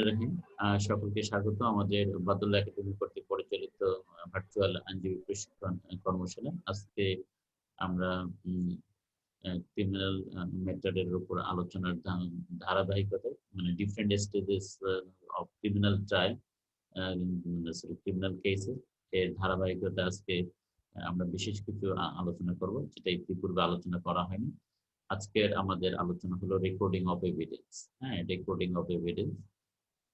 রহমানির রহিম। সকলকে স্বাগত আমাদের বাদুল্লাহ একাডেমি কর্তৃক পরিচালিত ভার্চুয়াল আইনজীবী প্রশিক্ষণ কর্মশালা। আজকে আমরা ক্রিমিনাল ম্যাটারের উপর আলোচনার ধারাবাহিকতায় মানে different stages of criminal trial criminal cases এর ধারাবাহিকতা আজকে আমরা বিশেষ কিছু আলোচনা করব, যেটা ইতিপূর্বে আলোচনা করা হয়নি। আজকের আমাদের আলোচনা হলো recording of evidence. Recording of evidence,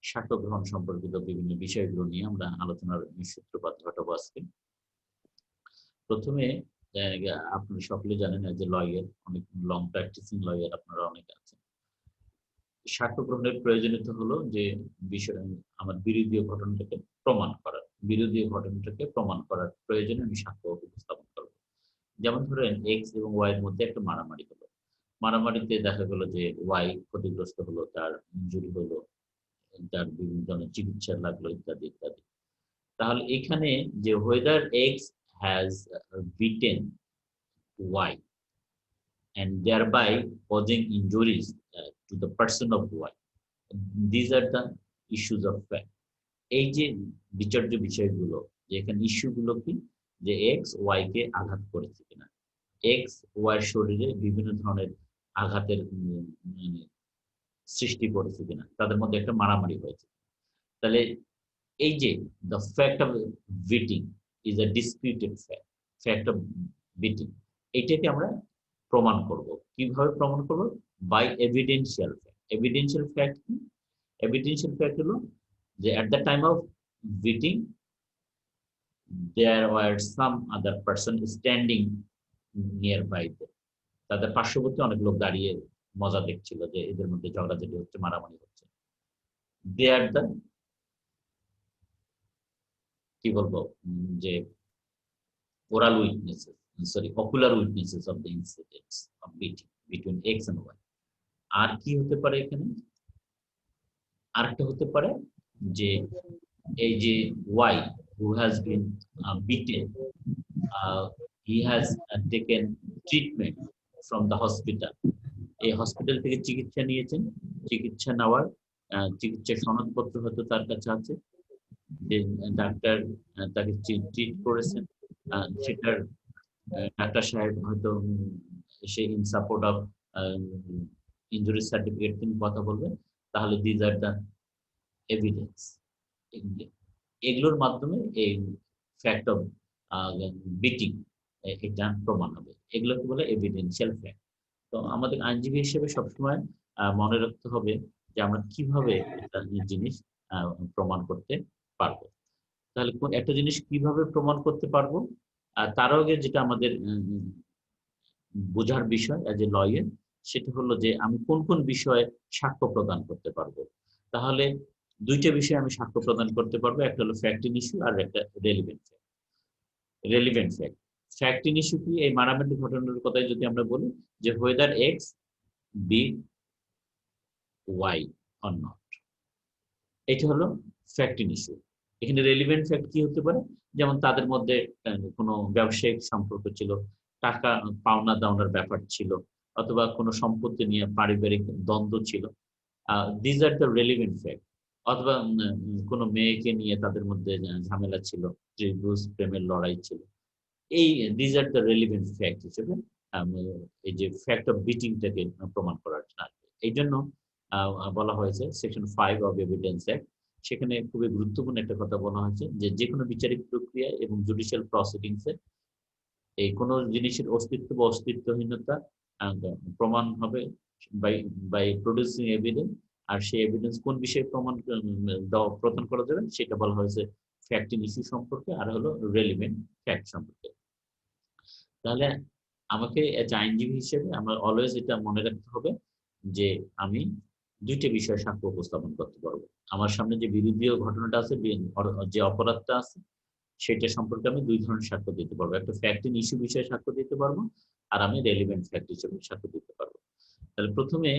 সাক্ষ্য গ্রহণ সম্পর্কিত বিভিন্ন বিষয়গুলো নিয়ে আমরা আলোচনার সূত্রপাত ঘটাবো আজকে। প্রথমে আপনি সকলে জানেন যে লয়ার, অনেক লং প্র্যাকটিসিং লয়ার আপনারা অনেকে আছেন। সাক্ষ্য গ্রহণের প্রয়োজনীয়তা হলো যে বিষয় আমার বিরোধী ঘটনাটাকে প্রমাণ করার, প্রয়োজনে আমি সাক্ষ্য উপস্থাপন করব। যেমন ধরেন এক্স এবং ওয়াই এর মধ্যে একটা মারামারি হলো। মারামারিতে দেখা গেল যে ওয়াই ক্ষতিগ্রস্ত হলো, তার ইনজুরি হলো, তার বিভিন্ন ধরনের চিকিৎসা লাগলো ইত্যাদি ইত্যাদি। তাহলে এখানে যে whether X has beaten Y and thereby causing injuries to the person of Y, these are the issues of fact. এই যে বিচার্য বিষয়গুলো, যে এখানে ইস্যুগুলো কি, যে এক্স ওয়াই কে আঘাত করেছে কিনা, এক্স ওয়াই শরীরে বিভিন্ন ধরনের আঘাতের সৃষ্টি করেছে কিনা, তাদের মধ্যে একটা মারামারি হয়েছে। তাহলে এই যে the fact of beating is a disputed fact of beating, এটাকে আমরা প্রমাণ করব। কিভাবে প্রমাণ করব? By evidential fact. Evidential fact কি? এভিডেন্সিয়াল ফ্যাক্ট হলো যে at the time of beating there were some other person standing nearby them. তাদের পার্শ্ববর্তী অনেক লোক দাঁড়িয়ে মজা দেখছিল যে এদের মধ্যে ঝগড়াঝাটি হচ্ছে, মারামারি হচ্ছে। they are the কি বলবো যে oral witnesses, ocular witnesses of the incidents of beating between X and Y. আর কি হতে পারে এখানে? আরেকটা হতে পারে যে এই যে Y who has been beaten, he has taken treatment from the hospital. এই হসপিটাল থেকে চিকিৎসা নিয়েছেন, চিকিৎসা নেওয়ার চিকিৎসার সনদপত্র হয়তো তার কাছে আছে, যে ডাক্তার তাকে ট্রিট করেছেন, সেটার ডাক্তার সাহেব হয়তো say in support of injury certificate তিনি কথা বলবেন। তাহলে দিজ আর দ্য এভিডেন্স। এগুলোর মাধ্যমে এই ফ্যাক্ট অফ বিটিং এটা প্রমাণ হবে। এগুলোকে বলে এভিডেন্সিয়াল ফ্যাক্ট। তো আমাদের আইনজীবী হিসেবে সবসময় মনে রাখতে হবে যে আমরা কিভাবে একটা জিনিস প্রমাণ করতে পারবো। তাহলে একটা জিনিস কিভাবে প্রমাণ করতে পারবো, তার আগে যেটা আমাদের বোঝার বিষয় এজ এ লয়ার, সেটা হলো যে আমি কোন কোন বিষয়ে সাক্ষ্য প্রদান করতে পারবো। তাহলে দুইটা বিষয়ে আমি সাক্ষ্য প্রদান করতে পারবো, একটা হলো ফ্যাক্টিং ইস্যু আর একটা relevant fact. Relevant fact, fact in issue কি? এই মারামারি ঘটনার কথাই যদি আমরা বলি যে whether X beat Y or not, এটা হলো ফ্যাক্টিং ইস্যু। এখানে রেলিভেন্ট ফ্যাক্ট কি হতে পারে? যেমন তাদের মধ্যে কোনো ব্যবসায়িক সম্পর্ক ছিল, টাকা পাওনা দাওনার ব্যাপার ছিল, অথবা কোনো সম্পত্তি নিয়ে পারিবারিক দ্বন্দ্ব ছিল। These are the relevant fact. অথবা কোনো মেয়েকে নিয়ে তাদের মধ্যে ঝামেলা ছিল, ত্রিভুজ প্রেমের লড়াই ছিল। এই these are the relevant fact হিসেবে এই যে ফ্যাক্ট অফ বিটিংটাকে প্রমাণ করার জন্য। এই জন্য বলা হয়েছে সেকশন 5 অফ এভিডেন্স অ্যাক্ট, সেখানে খুবই গুরুত্বপূর্ণ একটা কথা বলা হয়েছে যে কোনো বিচারিক প্রক্রিয়া এবং জুডিশিয়াল প্রসিডিংসে এই কোনো জিনিসের অস্তিত্ব বা অস্তিত্বহীনতা প্রমাণ হবে বাই প্রডিউসিং এভিডেন্স। আর সেই এভিডেন্স কোন বিষয়ে প্রদান করা যাবে সেটা বলা হয়েছে ফ্যাক্টিং ইস্যু সম্পর্কে, আর হলো রেলিভেন্ট ফ্যাক্ট সম্পর্কে। তাহলে আমাকে আইনজীবী হিসেবে আমার অলওয়েজ এটা মনে রাখতে হবে যে আমি দুইটা বিষয়ে সাক্ষ্য উপস্থাপন করতে পারবো। আমার সামনে যে বিরোধী ঘটনাটা আছে, যে অপরাধটা আছে, সেটা সম্পর্কে আমি দুই ধরনের সাক্ষ্য দিতে পারবো। একটা ফ্যাক্টিং ইস্যু বিষয়ে সাক্ষ্য দিতে পারবো, আর আমি রেলিভেন্ট ফ্যাক্ট হিসেবে সাক্ষ্য দিতে পারবো। তাহলে প্রথমে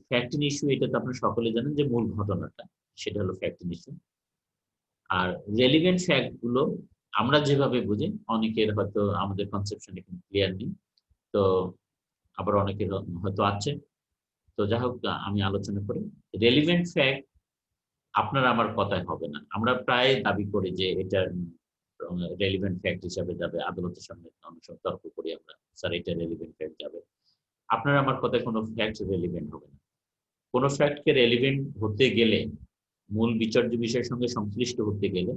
ফ্যাক্টিং ইস্যু, এটা তো আপনারা সকলে জানেন যে মূল ঘটনাটা, সেটা হলো ফ্যাক্টিং ইস্যু। আর রেলিভেন্ট ফ্যাক্ট গুলো আমরা যেভাবে বুঝি, অনেকের হয়তো আমাদের কনসেপশন এখানে ক্লিয়ার নেই, তো আবার অনেকের হয়তো আছে। তো যাই হোক, আমি আলোচনা করি। রেলিভেন্ট ফ্যাক্ট আপনার আমার কথায় হবে না। আমরা প্রায় দাবি করি যে এটা রেলিভেন্ট ফ্যাক্ট হিসাবে যাবে, আদালতের সামনে অনেক সময় তর্ক করি আমরা, স্যার এটা রেলিভেন্ট ফ্যাক্ট যাবে। আপনার আমার কথায় কোনো ফ্যাক্ট রেলিভেন্ট হবে না। কোনো ফ্যাক্টকে রেলিভেন্ট হতে গেলে, মূল বিচার্য বিষয়ের সঙ্গে সংশ্লিষ্ট হতে গেলে,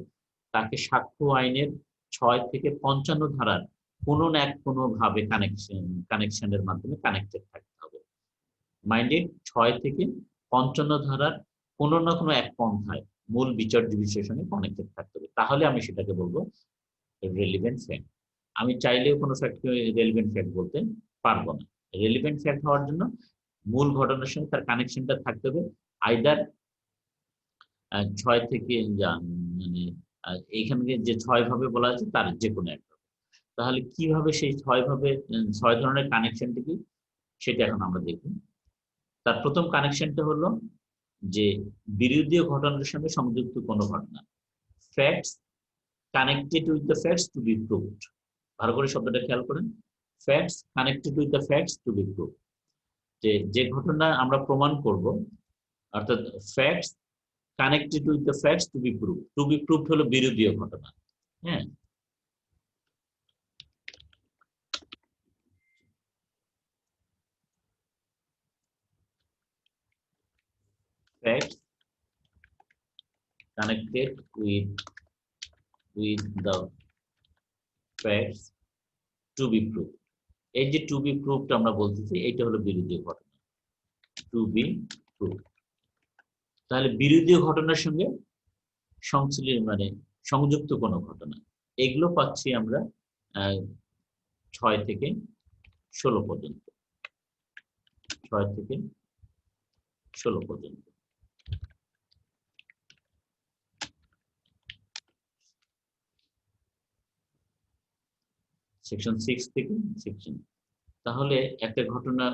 তাকে সাক্ষ্য আইনের 6 থেকে 55 ধারার কোনো না কোনো ভাবে কানেকশনের মাধ্যমে কানেক্টেড থাকতে হবে। মাইন্ডেড 6 থেকে 55 ধারার কোনো না কোনো এক পন্থায় মূল বিচার্য বিষয়ের সঙ্গে কানেক্টেড থাকতে হবে, তাহলে আমি সেটাকে বলবো রেলিভেন্ট ফ্যাক্ট। আমি চাইলেও কোনো ফ্যাক্টকে রেলিভেন্ট ফ্যাক্ট বলতে পারবো না। রেলিভেন্ট ফ্যাক্ট হওয়ার জন্য মূল ঘটনার সঙ্গে তার কানেকশনটা থাকতে হবে, আইদার 6 থেকে মানে এইখানে যে 6 ভাবে বলা আছে তার যে কোনো একটা। তাহলে কিভাবে সেই 6 ভাবে 6 ধরনের কানেকশনটা কি সেটা এখন আমরা দেখব। তার প্রথম কানেকশনটা হলো যে বিরোধী ঘটনার সঙ্গে সংযুক্ত কোনো ঘটনা, facts connected with the facts to be proved. ভালো করে শব্দটা খেয়াল করেন, facts connected with the facts to be proved. যে ঘটনা আমরা প্রমাণ করব, অর্থাৎ facts connected with the facts to be proved. To be proved হলো বিরোধী ঘটনা। হ্যাঁ, facts connected with the facts to be proved। এই যে টু বি প্রুভড আমরা বলতেছি, এইটা হলো বিরোধী ঘটনা, টু বি প্রুভড। তাহলে বিরোধী ঘটনার সঙ্গে মানে সংযুক্ত কোনো ঘটনা, এগুলো পাচ্ছি আমরা 6 থেকে 16 পর্যন্ত। 6 থেকে 16 পর্যন্ত। সেকশন 6 থেকে সেকশন, তাহলে একটা ঘটনা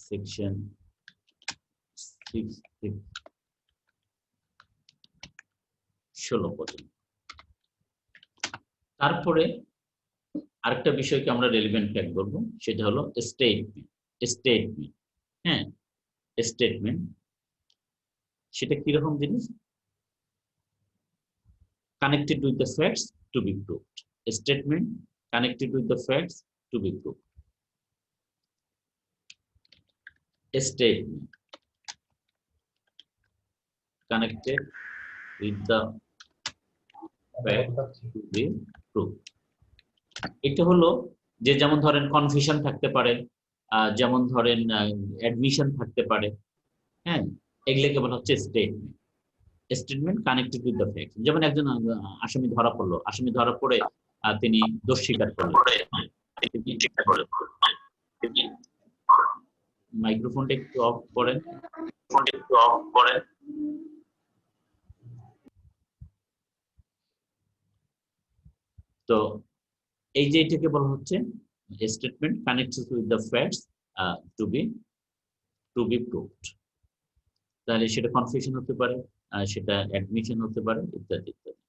সেকশন 6 থেকে 16 পর্যন্ত। তারপরে আরেকটা বিষয়কে আমরা রেলিভেন্ট ফ্যাক্ট বলবো, সেটা হলো স্টেটমেন্ট। স্টেটমেন্ট, হ্যাঁ, স্টেটমেন্ট সেটা কিরকম জিনিস? Connected with the facts to be proved. Statement connected with the facts to be proved. Statement connected with the facts to be proved. এটা হলো যে, যেমন ধরেন কনফিউশন থাকতে পারে, যেমন ধরেন অ্যাডমিশন থাকতে পারে, হ্যাঁ, এগুলোকে বলা হচ্ছে statement. Statement connected with the facts. যেমন একজন আসামি ধরা পড়লো, আসামি ধরা পড়ে তিনি দোষ স্বীকার করলেন। মাইক্রোফোনটা একটু অফ করেন। তো এই যে এটাকে বলা হচ্ছে statement connected with the facts to be proved. তাহলে সেটা কনফিউশন হতে পারে, সেটা অ্যাডমিশন হতে পারে, ইত্যাদি ইত্যাদি।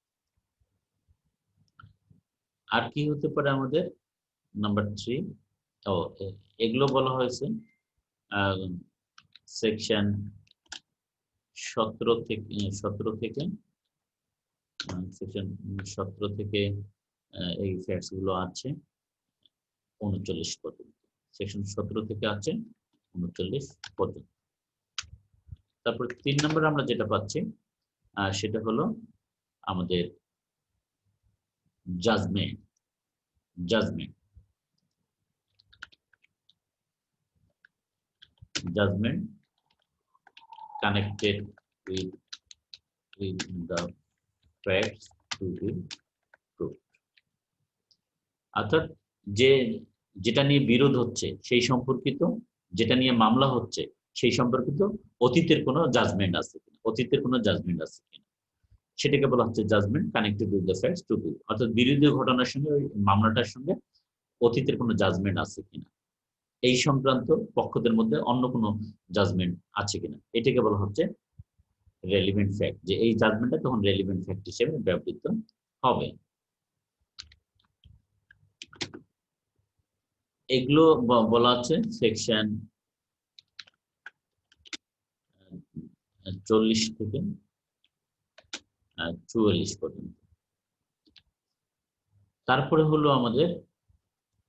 আর কি হতে পারে আমাদের নাম্বার 3? এগুলো বলা হয়েছে সেকশন 17 থেকে সেকশন 17 থেকে এই ফ্যাক্টস গুলো আছে 39 পর্যন্ত। সেকশন 17 থেকে আছে 39 পর্যন্ত। তারপর 3 নম্বর আমরা যেটা পাচ্ছি সেটা হলো আমাদের judgment. Judgment judgment connected with the facts to be proved। অর্থাৎ যেটা নিয়ে বিরোধ হচ্ছে সেই সম্পর্কিত, যেটা নিয়ে মামলা হচ্ছে সেই সম্পর্কিত অতীতের কোনো জাজমেন্ট আছে কিনা, অতীতের কোনো জাজমেন্ট আছে কিনা, সেটাকে বলা হচ্ছে judgment connected with the facts to be. অর্থাৎ বিরোধী ঘটনার সঙ্গে ওই মামলাটার সঙ্গে অতীতের কোনো জাজমেন্ট আছে কিনা, এই সংক্রান্ত পক্ষদের মধ্যে অন্য কোনো জাজমেন্ট আছে কিনা, এটাকে বলা হচ্ছে রেলিভেন্ট ফ্যাক্ট। যে এই জাজমেন্টটা তখন রেলিভেন্ট ফ্যাক্ট হিসেবে ব্যবহৃত হবে। এগুলো বলা আছে সেকশন 40 থেকে 44 পর্যন্ত। তারপরে হলো আমাদের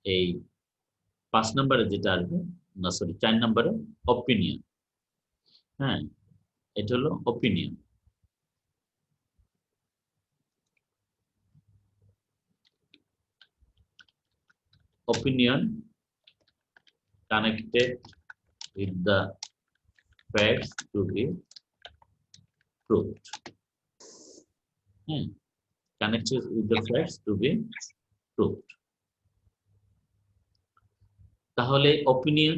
এই 5 নম্বরে যেটা আসবে, না সরি 4 নম্বরে অপিনিয়ন। হ্যাঁ, এটা হলো opinion. Opinion connected with the facts to be proved. Connected with the facts to be proved. তাহলে অপিনিয়ন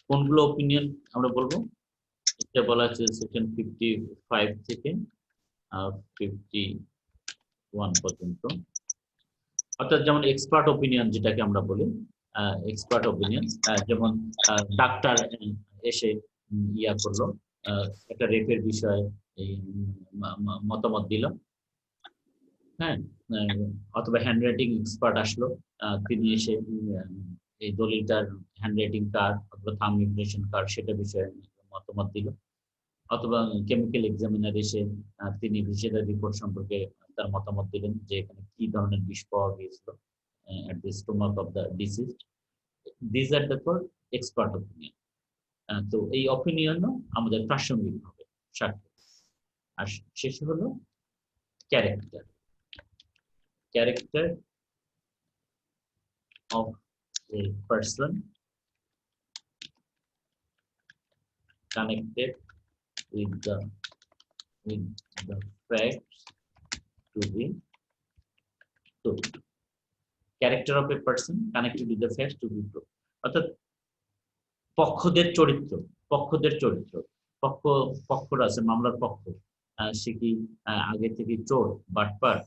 কোনগুলো অপিনিয়ন আমরা বলবো? এটা বলা আছে সেকশন 55 থেকে 51 পর্যন্ত। অর্থাৎ যেমন এক্সপার্ট অপিনিয়ন যেটাকে আমরা বলি, এক্সপার্ট অপিনিয়ন, যেমন ডাক্তার এসে ইয়া করলো, একটা রেপের বিষয়ে এই মতামত দিল। হ্যাঁ, অথবা হ্যান্ডরাইটিং এক্সপার্ট আসলো, তিনি এসে এই দলিলটার হ্যান্ডরাইটিং কার অথবা থাম ইমপ্রেশন কার সেটা বিষয়ে মতামত দিল। অথবা কেমিক্যাল এক্সামিনার এসে তিনি সেটার রিপোর্ট সম্পর্কে তার মতামত দিলেন যে এখানে কি ধরনের বিষ পাওয়া গিয়েছিল at the stomach of the deceased. These are the called expert opinion. তো এই অপিনিয়নও আমাদের প্রাসঙ্গিক হবে সাক্ষ্য। আর শেষে হলো character. Character of a person connected with the facts to be proved. Character of a person connected with the facts to be proved. অর্থাৎ পক্ষদের চরিত্র, পক্ষরা আছে, মামলার পক্ষ, সে কি আগে থেকে চোর বাটপার,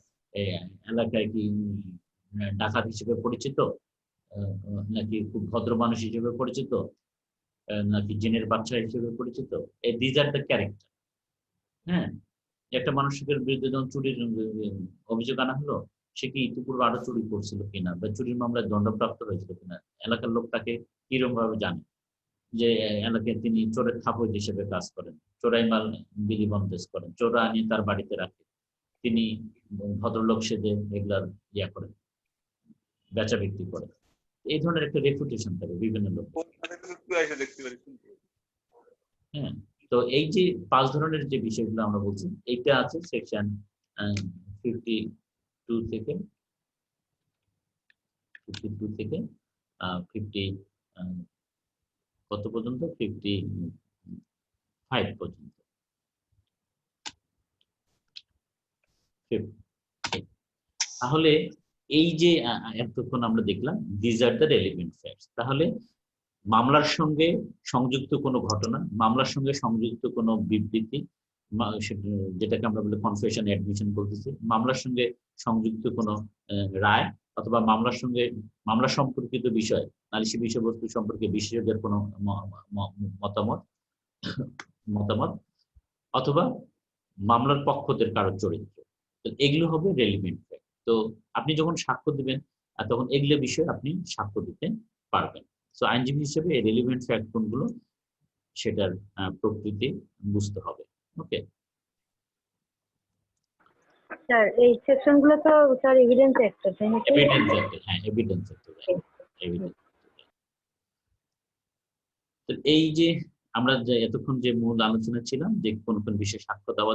এলাকায় কি ডাকাত হিসেবে পরিচিত, নাকি খুব ভদ্র মানুষ হিসেবে পরিচিত, নাকি জিনের বাচ্চা হিসেবে পরিচিত। এই দিজ আর দ্য ক্যারেক্টার। হ্যাঁ, একটা মানুষের বিরুদ্ধে যখন চুরির অভিযোগ আনা হলো, সে কি ইতিপূর্বে আরো চুরি করছিল কিনা বা চুরির মামলায় দণ্ডপ্রাপ্ত হয়েছিল কিনা, এলাকার লোক তাকে কিরকম ভাবে জানে, যে এলাকায় তিনি চোরের থাপড় হিসেবে কাজ করেন, চোরাই মাল বিলি বন্দেজ করেন, চোরা আনিয়ে তার বাড়িতে রাখে, তিনি ভদ্রলোক সেজে এগুলার ইয়া করেন, বেচা বিক্রি করেন। এই ধরনের একটা রেপুটেশন থাকে বিভিন্ন লোক। হ্যাঁ, তো এই যে 5 ধরনের যে বিষয়গুলো আমরা বলছি, এইটা আছে সেকশন 52 থেকে 50 কত পর্যন্ত, 55 পর্যন্ত। তাহলে এই যে এতক্ষণ আমরা দেখলাম these are the relevant facts. তাহলে মামলার সঙ্গে সংযুক্ত কোনো ঘটনা, মামলার সঙ্গে সংযুক্ত কোনো বিবৃতি, যেটাকে আমরা বলি কনফেশন অ্যাডমিশন বলতেছি, মামলার সঙ্গে সংযুক্ত কোনো রায়, অথবা মামলা সম্পর্কিত বিষয়, নালিশি বিষয়বস্তু সম্পর্কে বিশেষজ্ঞের কোনো মতামত, অথবা মামলার পক্ষদের কারো চরিত্র, তো এগুলো হবে রেলিভেন্ট ফ্যাক্ট। তো আপনি যখন সাক্ষ্য দিবেন তখন এগুলো বিষয়ে আপনি সাক্ষ্য দিতে পারবেন। তো আইনজীবী হিসেবে এই রেলিভেন্ট ফ্যাক্ট কোনগুলো সেটার প্রকৃতি বুঝতে হবে। ওকে স্যার, এই সেকশনগুলো তো স্যার এভিডেন্স অ্যাক্ট, তাই না? এভিডেন্স অ্যাক্ট, হ্যাঁ এভিডেন্স অ্যাক্ট। তো এই যে আমরা যে এতক্ষণ যে মূল আলোচনা ছিলাম যে কোন কোন বিষয়ে সাক্ষ্য দেওয়া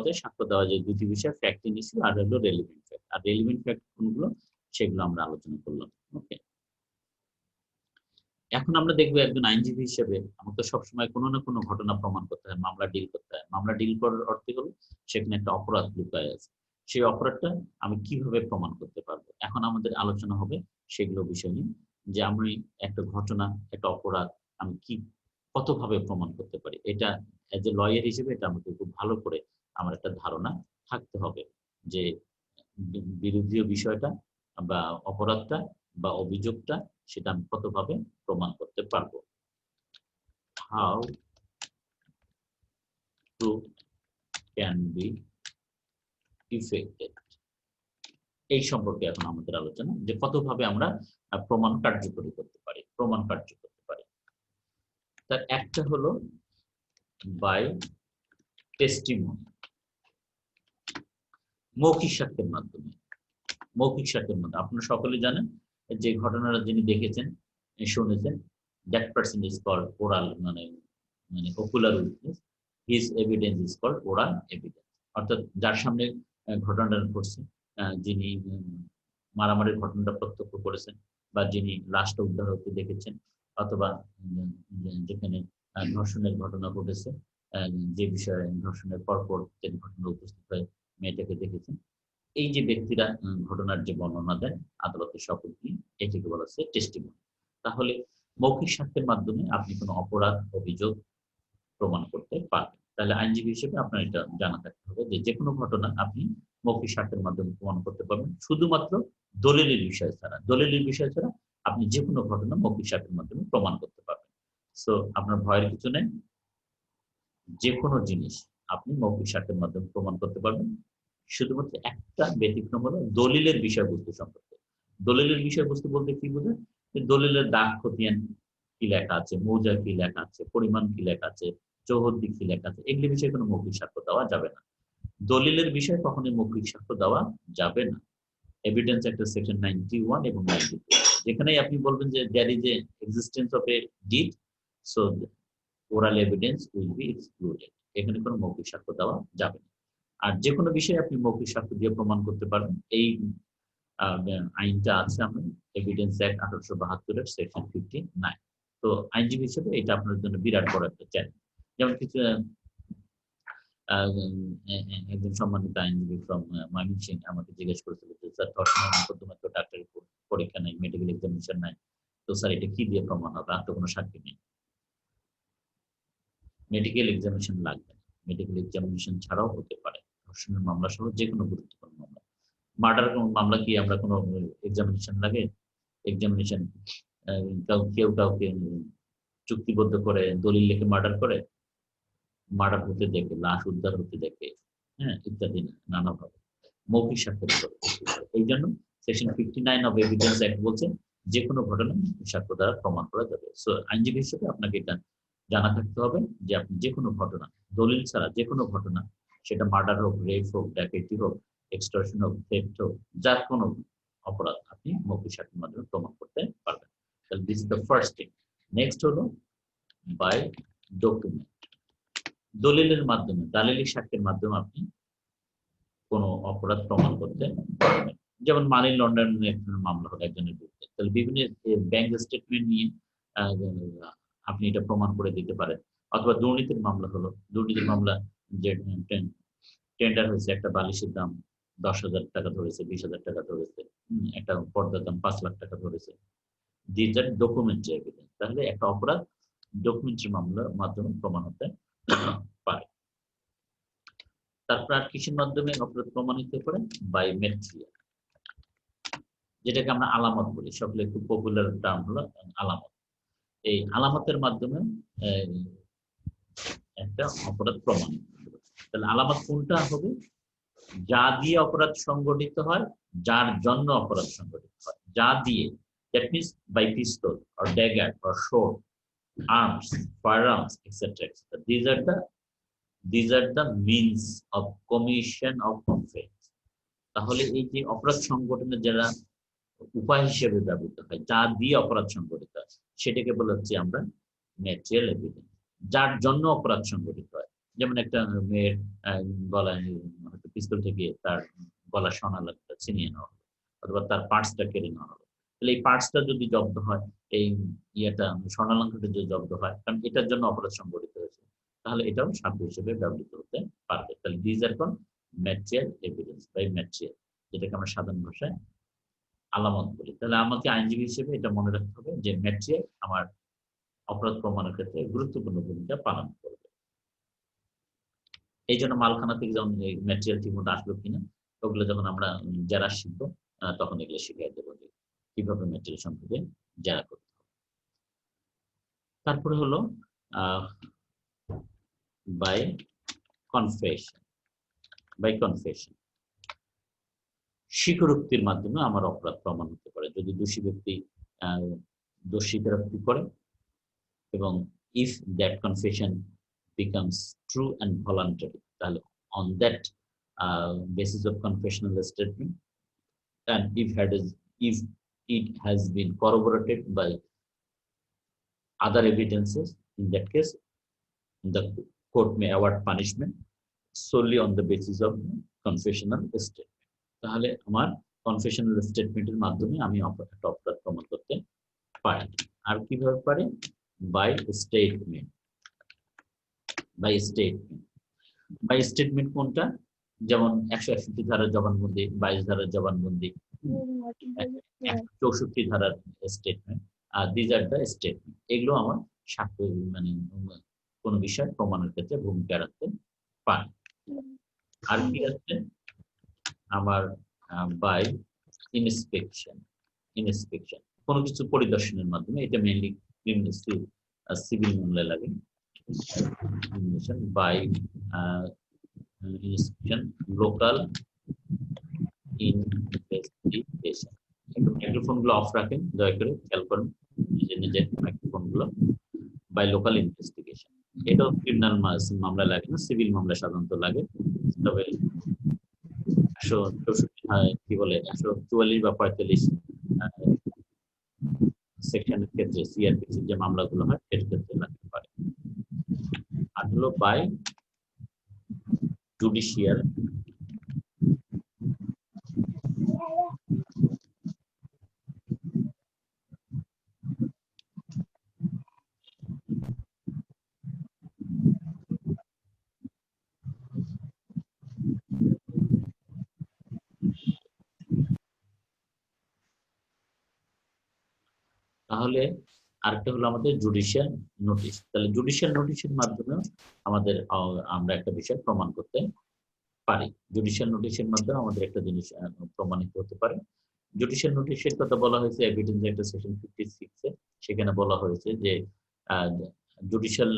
যায় দুটি বিষয়, ফ্যাক্ট ইনিশিয়াল আর হলো রেলিভেন্ট ফ্যাক্ট। আর রেলিভেন্ট ফ্যাক্ট কোনগুলো সেগুলো আমরা আলোচনা করলাম। ওকে, এখন আমরা দেখবো একজন আইনজীবী হিসেবে আমার তো সবসময় কোনো না কোনো ঘটনা প্রমাণ করতে হয়, মামলা ডিল করতে হয়। মামলা ডিল করার অর্থ হলো সেখানে একটা অপরাধ লুকায় আছে, সেই অপরাধটা আমি কিভাবে প্রমাণ করতে পারবো। এখন আমাদের আলোচনা হবে সেগুলো বিষয় নিয়ে, যে আমি একটা ঘটনা, একটা অপরাধ আমি কতভাবে প্রমাণ করতে পারি। এটা এজ এ লয়ার হিসেবে এটা আমাকে খুব ভালো করে আমার একটা ধারণা থাকতে হবে যে বিরোধীয় বিষয়টা বা অপরাধটা বা অভিযোগটা সেটা আমি কতভাবে প্রমাণ করতে পারবো। How proof can be effected. এই সম্পর্কে এখন আমাদের আলোচনা, যে কতভাবে আমরা প্রমাণ কার্যকরী করতে পারি, প্রমাণ কার্য করতে পারি। তার একটা হলো বাই টেস্টিমনি, মৌখিক সাক্ষ্যের মাধ্যমে। মৌখিক সাক্ষ্যের মাধ্যমে আপনারা সকলে জানেন যে ঘটনাটা যিনি দেখেছেন, শুনেছেন, that person is called oral, মানে ocular witness, his evidence is called oral evidence. অর্থাৎ যার সামনে ঘটনাটা ঘটছে, যিনি মারামারির ঘটনাটা প্রত্যক্ষ করেছেন, বা যিনি লাশটা উদ্ধার হতে দেখেছেন, অথবা যেখানে ধর্ষণের ঘটনা ঘটেছে, যে বিষয়ে ধর্ষণের পরপর যে ঘটনা উপস্থিত হয়ে মেয়েটাকে দেখেছেন, এই যে ব্যক্তিরা ঘটনার যে বর্ণনা দেন আদালতের শপথ নিয়ে, এটিকে বলা হচ্ছে টেস্টিমনি। তাহলে মৌখিক সাক্ষ্যের মাধ্যমে আপনি কোনো অপরাধ, অভিযোগ প্রমাণ করতে পারবেন। তাহলে আইনজীবী হিসেবে আপনার এটা জানা থাকতে হবে যে কোনো ঘটনা আপনি মৌখিক সাক্ষ্যের মাধ্যমে প্রমাণ করতে পারবেন, শুধুমাত্র দলিলের বিষয় ছাড়া। দলিলের বিষয় ছাড়া আপনি যে কোনো ঘটনা মৌখিক সাক্ষ্যের মাধ্যমে প্রমাণ করতে পারবেন। সো আপনার ভয়ের কিছু নেই, যে কোনো জিনিস আপনি মৌখিক সাক্ষ্যের মাধ্যমে প্রমাণ করতে পারবেন। শুধুমাত্র একটা ব্যতিক্রম হলো দলিলের বিষয়বস্তু সম্পর্কে। দলিলের বিষয়বস্তু বলতে কি বোঝায়? দলিলের দাগ খতিয়ান কি লেখা আছে, মৌজা কি লেখা আছে, পরিমাণ কি লেখা আছে, চৌহদ্দি কি লেখা আছে, এগুলি বিষয়ে কোনো মৌখিক সাক্ষ্য দেওয়া যাবে না। দলিলের বিষয়ে কখনোই মৌখিক সাক্ষ্য দেওয়া যাবে না। এভিডেন্স অ্যাক্টের সেকশন 91 এবং 92, যেখানেই আপনি বলবেন যে there is a existence of a deed, so oral evidence will be excluded. এখানে কোনো মৌখিক সাক্ষ্য দেওয়া যাবে না। আর যে কোনো বিষয়ে আপনি মৌখিক সাক্ষ্য দিয়ে প্রমাণ করতে পারবেন, এই আইনটা আছে আমাদের এভিডেন্স অ্যাক্ট 1872 সেকশন 59। তো আইনজীবী হিসেবে এটা আপনার জন্য বিরাট বড় একটা চ্যালেঞ্জ। যেমন কিছু একজন সম্মানিত আইনজীবী ফ্রম ময়মনসিংহ আমাকে জিজ্ঞেস করেছিল যে স্যার, ধর্ষণের মোকদ্দমা তো ডাক্তারি পরীক্ষা নাই, মেডিকেল এক্সামিনেশন নাই, তো স্যার এটা কি দিয়ে প্রমাণ হবে, আর তো কোনো সাক্ষী নেই। মেডিকেল এক্সামিনেশন লাগবে না, মেডিকেল এক্সামিনেশন ছাড়াও হতে পারে ধর্ষণের মামলা সহ যে কোনো গুরুত্বপূর্ণ মামলা। মার্ডার মামলা কি আমরা কোনো এক্সামিনেশন লাগে? এক্সামিনেশন কেউ কাউকে চুক্তিবদ্ধ করে দলিল লিখে মার্ডার করে, মার্ডার হতে দেখে, লাশ উদ্ধার হতে দেখে, হ্যাঁ, ইত্যাদি নানাভাবে মৌখিক সাক্ষ্যের উপর। এই জন্য সেকশন 59 অফ এভিডেন্স অ্যাক্ট বলছে যে কোনো ঘটনা সাক্ষ্য দ্বারা প্রমাণ করা যাবে। সো আইনজীবী হিসেবে আপনাকে এটা জানা থাকতে হবে যে আপনি যে কোনো ঘটনা দলিল ছাড়া, যে কোনো ঘটনা, সেটা মার্ডার হোক, রেপ হোক, ডাকাতি হোক, এক্সটর্শন হোক, থেফট হোক, যার কোনো অপরাধ আপনি মৌখিক সাক্ষ্যের মাধ্যমে প্রমাণ করতে পারবেন। তাহলে this is the first thing. Next হলো বাই ডকুমেন্ট। দলিলের মাধ্যমে, দালিলিক সাক্ষ্যের মাধ্যমে আপনি কোনো অপরাধ প্রমাণ করতে পারবেন। যেমন মানি লন্ডারিং একটা মামলা হলো একজনের বিরুদ্ধে, তাহলে বিভিন্ন ব্যাংক স্টেটমেন্ট নিয়ে আপনি এটা প্রমাণ করে দিতে পারেন। অথবা দুর্নীতির মামলা হলো, দুর্নীতির মামলা যে টেন্ডার হয়েছে, একটা বালিশের দাম 10,000 টাকা ধরেছে, 20,000 টাকা ধরেছে, একটা পর্দার দাম 5 লাখ টাকা ধরেছে, দিস আর ডকুমেন্টারি এভিডেন্স। তাহলে একটা অপরাধ ডকুমেন্টারি মামলার মাধ্যমে প্রমাণ হতে পারে। তারপর আর কিসের মাধ্যমে অপরাধ প্রমাণিত করে? বাই ম্যাটেরিয়াল, যেটাকে আমরা আলামত বলি, সকলে খুব পপুলার টার্ম হলো আলামত। এই আলামতের মাধ্যমে একটা অপরাধ প্রমাণিত হবে। তাহলে আলামত কোনটা হবে? যা দিয়ে অপরাধ সংগঠিত হয়, যার জন্য অপরাধ সংগঠিত হয়, যা দিয়ে, that means by pistol or dagger or sword, arms, firearms, etc. These are the means of commission of offense. তাহলে এই যে অপরাধ সংগঠনের যারা উপায় হিসেবে ব্যবহৃত হয়, যা দিয়ে অপরাধ সংগঠিত হয়, সেটাকে বলা হচ্ছে আমরা ম্যাটেরিয়াল এভিডেন্স। যার জন্য অপরাধ সংগঠিত হয়, যেমন একটা মেয়ের গলায় হয়তো পিস্তল থেকে তার গলা সোনালাটা ছিনিয়ে নেওয়া হলো, অথবা তার পার্টসটা কেড়ে নেওয়া হলো। তাহলে এই পার্টসটা যদি জব্দ হয়, এই স্বর্ণালঙ্কারটা যদি জব্দ হয়, কারণ এটার জন্য অপরাধ সংগঠিত হয়েছে, তাহলে এটাও সাক্ষ্য হিসেবে ব্যবহৃত হতে পারবে। তাহলে দিজ আর কোন ম্যাটেরিয়াল এভিডেন্স বাই ম্যাটেরিয়াল, যেটাকে আমরা সাধারণ ভাষায় আলামত বলি। তাহলে আমাকে আইনজীবী হিসেবে এটা মনে রাখতে হবে যে ম্যাটেরিয়াল আমার অপরাধ প্রমাণের ক্ষেত্রে গুরুত্বপূর্ণ ভূমিকা পালন করবে। এই জন্য মালখানা থেকে যখন এই ম্যাটেরিয়াল ঠিক মতো আসলো কিনা, ওগুলো যখন আমরা যারা শিখবো তখন এগুলো শিখিয়ে দেবো যে কিভাবে ম্যাটেরিয়াল সম্পর্কে যারা করতে হবে। তারপরে হলো বাই কনফেশন। বাই কনফেশন স্বীকারোক্তির মাধ্যমে আমার অপরাধ প্রমাণ হতে পারে। যদি দোষী ব্যক্তি দোষ স্বীকারোক্তি করে এবং if that confession becomes true and voluntary, তাহলে on that basis of confessional statement, and if it has been corroborated by other evidences, in that case the court may award punishment solely on the basis of confessional statement. তাহলে আমার confessional স্টেটমেন্টের মাধ্যমে আমি একটা অপরাধ প্রমাণ করতে পারি। আর কিভাবে পারি? By statement. By statement, by statement কোনটা? যেমন 161 ধারার জবানবন্দি, 22 ধারার জবানবন্দি, 164 ধারার statement, R these are the statement. এগুলো আমার সাক্ষ্য মানে কোনো বিষয় প্রমাণের ক্ষেত্রে ভূমিকা রাখতে পারে। আর কি আছে আমার? By inspection. ইন্সপেকশন কোনো কিছু পরিদর্শনের মাধ্যমে, এটা মেইনলি ক্রিমিনাল সিভিল মামলায় লাগে। By inspection, local investigation. একটু মাইক্রোফোন গুলো অফ রাখেন, দয়া করে খেয়াল করেন নিজে নিজে মাইক্রোফোন গুলো। বাই লোকাল ইনভেস্টিগেশন, এটাও ক্রিমিনাল মামলা লাগে না, সিভিল মামলা সাধারণত লাগে। তবে 164 কি বলে 144 বা 45 সেকশনের ক্ষেত্রে, সিআরপিসি যে মামলাগুলো হয় এর ক্ষেত্রে লাগতে পারে। আর হলো বাই জুডিশিয়াল তাহলে আরেকটা হলো আমাদের জুডিশিয়াল নোটিশ। তাহলে জুডিশিয়াল নোটিশের মাধ্যমে আমাদের আমরা একটা বিষয় প্রমাণ করতে পারি। জুডিশিয়াল নোটিশের মাধ্যমে আমাদের একটা জিনিস প্রমাণিত হতে পারে। জুডিশিয়াল নোটিশের কথা বলা হয়েছে এভিডেন্স অ্যাক্ট সেকশন 56 এ। সেখানে বলা হয়েছে যে জুডিশিয়াল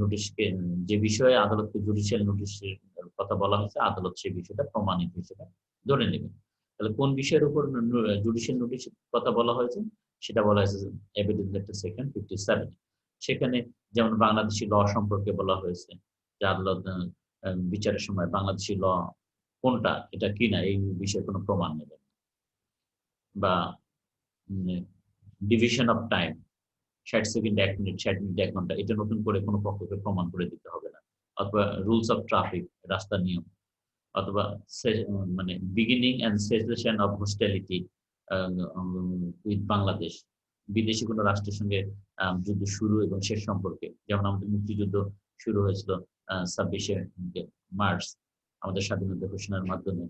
নোটিশকে, যে বিষয়ে আদালতকে জুডিশিয়াল নোটিশের কথা বলা হয়েছে, আদালত সেই বিষয়টা প্রমাণিত হিসেবে ধরে নেবে। তাহলে কোন বিষয়ের উপর জুডিশিয়াল নোটিশের কথা বলা হয়েছে? সেটা বলা হয়েছে এভিডেন্স অ্যাক্ট সেকশন 57। সেখানে যেমন বাংলাদেশি ল সম্পর্কে বলা হয়েছে যে আদালত বিচারের সময় বাংলাদেশি ল কোনটা, এটা কি না, এই বিষয়ে কোনো প্রমাণ নেবে। বা division of time, 60 second 1 minute, 60 minute 1 ঘন্টা, এটা নতুন করে কোনো পক্ষকে প্রমাণ করে দিতে হবে না। অথবা রুলস অফ ট্রাফিক, রাস্তার নিয়ম, অথবা মানে beginning and cessation of হোস্টালিটি with Bangladesh, বিদেশি কোনো রাষ্ট্রের সঙ্গে যুদ্ধ শুরু এবং শেষ সম্পর্কে। যেমন আমাদের মুক্তিযুদ্ধ শুরু হয়েছিল 26শে মার্চ আমাদের স্বাধীনতা ঘোষণার মাধ্যমে,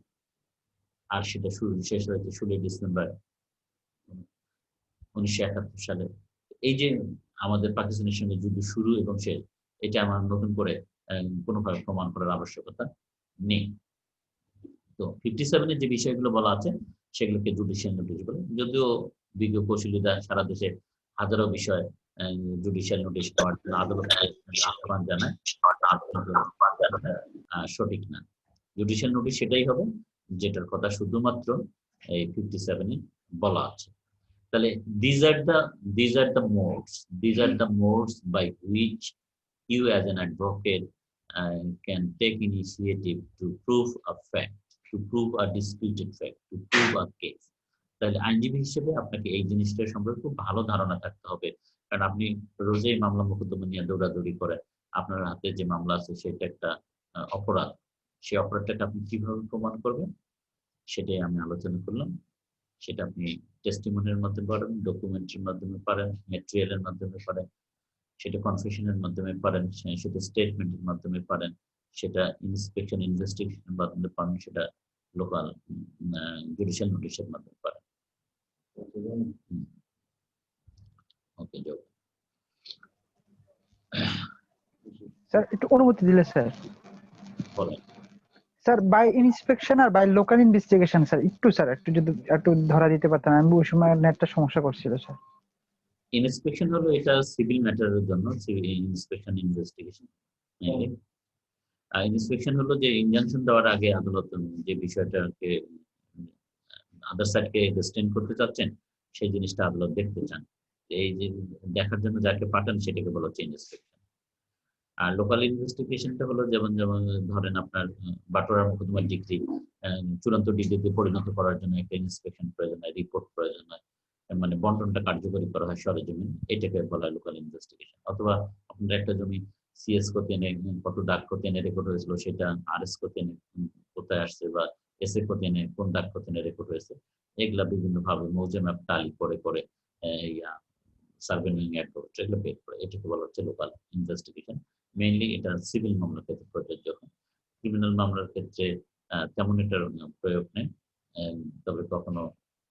আর সেটা শেষ হয়েছে 16 ডিসেম্বর 1971 সালে। এই যে আমাদের পাকিস্তানের সঙ্গে যুদ্ধ শুরু এবং শেষ, এটা আমার নতুন করে কোনোভাবে প্রমাণ করার আবশ্যকতা নেই। তো 57 এর যে বিষয়গুলো বলা আছে সেগুলোকে জুডিশিয়াল নোটিশ বলে। যদিও বিজ্ঞ কৌশলীরা সারা দেশে হাজারো বিষয় জুডিশিয়াল নোটিশ পাওয়ার জন্য আদালতে আহ্বান জানায়, সঠিক না। জুডিশিয়াল নোটিশ সেটাই হবে যেটার কথা শুধুমাত্র এই 57 এ বলা আছে। তাহলে these are the modes by which you as an advocate can take initiative to prove a fact, to prove a disputed fact, to prove a case. তাহলে আইনজীবী হিসেবে আপনাকে এই জিনিসটা সম্পর্কে খুব ভালো ধারণা থাকতে হবে। কারণ আপনি রোজই মামলা মোকদ্দমা নিয়ে দৌড়াদৌড়ি করে আপনার হাতে যে মামলা আছে সেটা একটা অপরাধ। সেই অপরাধটাকে আপনি কিভাবে প্রমাণ করবেন সেটাই আমি আলোচনা করলাম। সেটা আপনি টেস্টিমনির মাধ্যমে পারেন, ডকুমেন্টের মাধ্যমে পারেন, ম্যাটেরিয়ালের মাধ্যমে পারেন, সেটা কনফেশনের মাধ্যমে পারেন, সেটা স্টেটমেন্টের মাধ্যমে পারেন, সেটা ইন্সপেকশন ইনভেস্টিগেশনের মাধ্যমে পারেন, সেটা লোকাল জুডিশিয়াল নোটিশের মাধ্যমে পারেন। ওকে, যাও স্যার একটু অনুমতি দিলে স্যার। বলেন। স্যার বাই ইন্সপেকশন আর বাই লোকাল ইনভেস্টিগেশন স্যার একটু যদি একটু ধরা দিতে পারতেন, আমি ওই সময় নেটটা সমস্যা করছিল স্যার। ইন্সপেকশন হলো এটা সিভিল ম্যাটারের জন্য, সিভিল ইন্সপেকশন ইনভেস্টিগেশন। ইন্সপেকশন হলো যে ইনজাংশন দেওয়ার আগে আদালত যে বিষয়টাকে আদার সাইডকে রেস্টেন করতে চাচ্ছেন, সেই জিনিসটা আদালত দেখতে চান। এই যে দেখার জন্য যাকে পাঠান সেটাকে বলা হচ্ছে ইনস্পেকশন। আর লোকাল ইনভেস্টিগেশনটা হলো যেমন যেমন ধরেন আপনার বাটোয়ারা মোকদ্দমার ডিগ্রি চূড়ান্ত ডিগ্রিতে পরিণত করার জন্য একটা ইন্সপেকশন প্রয়োজন হয়, রিপোর্ট প্রয়োজন হয়, মানে বন্টনটা কার্যকরী করা হয় সরেজমিন, এটাকে বলা হয় লোকাল ইনভেস্টিগেশন। অথবা আপনার একটা জমি সিএস করতে এনে কত দাগ করতে এনে রেকর্ড হয়েছিল সেটা আরএস করতে এনে কোথায় আসছে, বা এসএ করতে এনে কোন দাগ করতে এনে রেকর্ড হয়েছে, এগুলা বিভিন্ন ভাবে মৌজা ম্যাপ টালি করে করে সার্ভেনিং অ্যাপ্রোচ এগুলো বের করে, এটাকে বলা হচ্ছে লোকাল ইনভেস্টিগেশন। মেইনলি এটা সিভিল মামলার ক্ষেত্রে প্রযোজ্য হয়। ক্রিমিনাল মামলার ক্ষেত্রে তেমন এটার প্রয়োগ নেই, তবে কখনো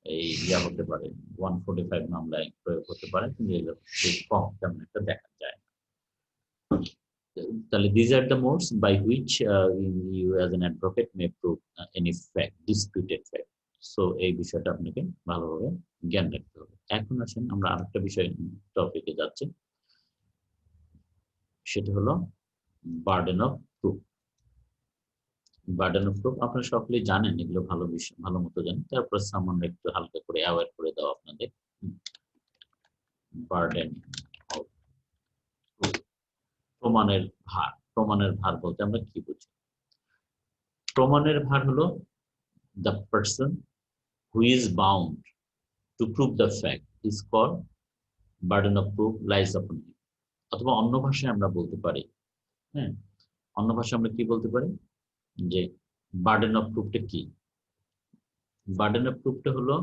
এই হতে পারে 145 মামলায় প্রয়োগ হতে পারে, কিন্তু এগুলো খুব কম, তেমন একটা দেখা যায় না। তাহলে these are the modes by which you as an advocate may prove any fact, disputed fact. So এই বিষয়টা আপনাকে ভালোভাবে জ্ঞান রাখতে হবে। এখন আসেন আমরা আরেকটা বিষয় টপিকে যাচ্ছি, সেটা হলো burden of proof. Burden of proof আপনারা সকলেই জানেন, এগুলো ভালো বিষয়, ভালো মতো জানেন, তারপর সামান্য একটু হালকা করে অ্যাওয়ার করে দাও আপনাদের। বার্ডেন অফ প্রুফ, প্রমাণের ভার। প্রমাণের ভার বলতে আমরা কি বুঝি? প্রমাণের ভার হলো the person who is bound to prove the fact is called burden of proof lies upon him। অথবা অন্য ভাষায় আমরা বলতে পারি, হ্যাঁ, অন্য ভাষায় আমরা কি বলতে পারি যে বার্ডেন অফ প্রুফটা কি? বার্ডেন অফ প্রুফটা হলো